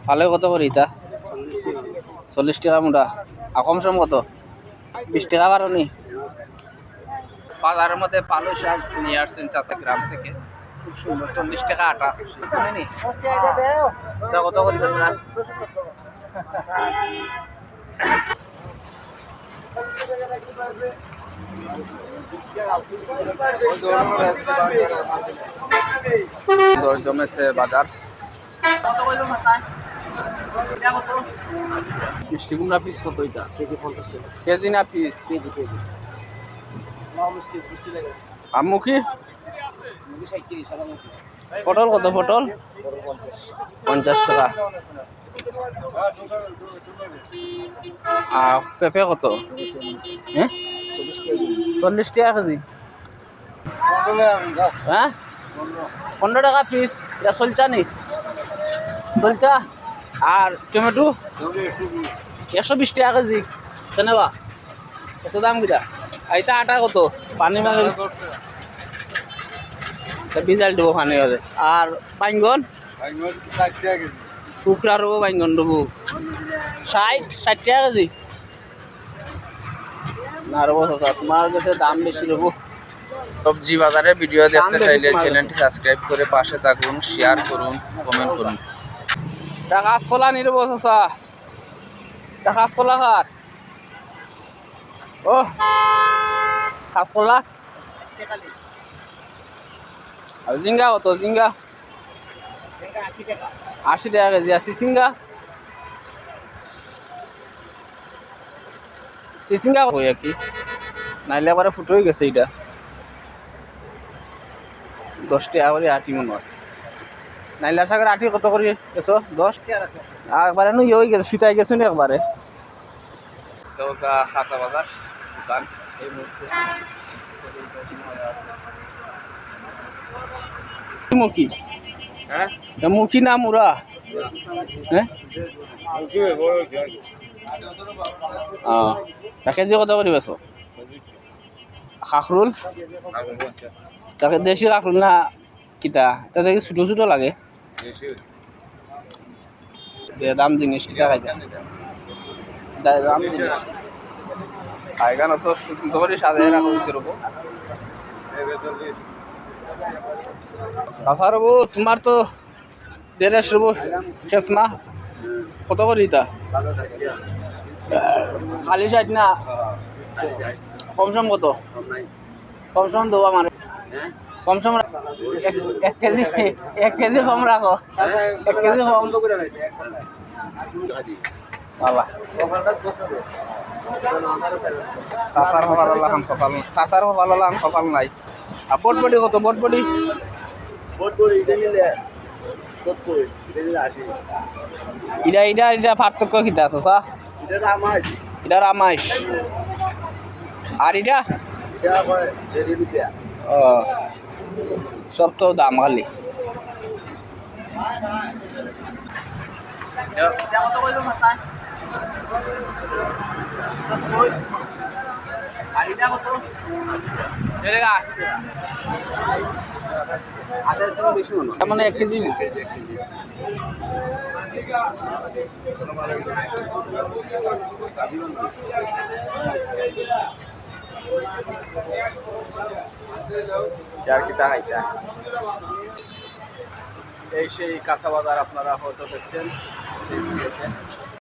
পালে কত করে ইতা 40 টাকা মুড়া আর কম সম কত 20 টাকা বারোনি বাজারের মধ্যে পালং শাক নিয়ে আসছেন চাষা গ্রাম থেকে খুব সুন্দর 40 টাকা আটা শুনেনি কত করে না দর জমেছে বাজার মিষ্টি কুমড়া পিস কত এটা কেজি 50 টাকা কেজি না পিস কেজি কেজি আম্মু কি পটল কত পটল 50 টাকা আর পেঁপে কত হ্যাঁ 40 টাকা কেজি হ্যাঁ 15 টাকা পিস এটা চলতা নি চলতা আর টমেটো 120 টাকা কেজি কেনেবা কত দাম কিটা আইতা আটা কত পানি মাছ বিজাল দেবো পানি হবে আর বাইঙ্গন শুকরা রবো বাইঙ্গন রবো 60 টাকা কেজি না রবো তোমার কাছে দাম বেশি রবো সবজি বাজারের ভিডিও দেখতে চাইলে চ্যানেলটি সাবস্ক্রাইব করে পাশে থাকুন শেয়ার করুন কমেন্ট করুন কাঁচকলা নিরব চাচা কাঁচকলা খার ও কাঁচকলা আর জিঙ্গা কত জিঙ্গা 80 টাকা কেজি আর সিসিঙ্গা সিসিঙ্গা কই কি নাইলে একবারে ফুটো হয়ে গেছে এটা 10 টাকা করে আটি মনে হয় নাইলা শাকের আটি কত করে গেছো 10 টাকা একবারে নই হয়ে গেছে সুতাই গেছে না একবারে তো কাঁচা বাজার দোকান এই মুহূর্তে মুখী হ্যাঁ মুখী না মুরা হ্যাঁ কেজি কত করে বেছো কাকরুল তাকে দেশি কাকরুল না কিতা তাতে কি ছোটো ছোটো লাগে দাম জিনিস কিতা খাইতা দাম জিনিস খাইগান তো সুন্দর করে সাজাই রাখা হয়েছে রবো চাচা রবো তোমার তো দেড়শ রবো চেসমা কত করে দিতা খালি 60 না কম সম কত কম সম দেবো আমার কম সম 1 কেজি কম রাখো 1 কেজি কম বাবা চাচার ভালো সকাল নাই আর বটবডি কত বটবডি এটা পার্থক্য কিতা চাচা এটা রামাইশ আর এটা ও সব তো দাম খালি মানে 1 কেজি এই সেই কাঁচা বাজার আপনারা হয়তো দেখছেন সেই ভিডিওতে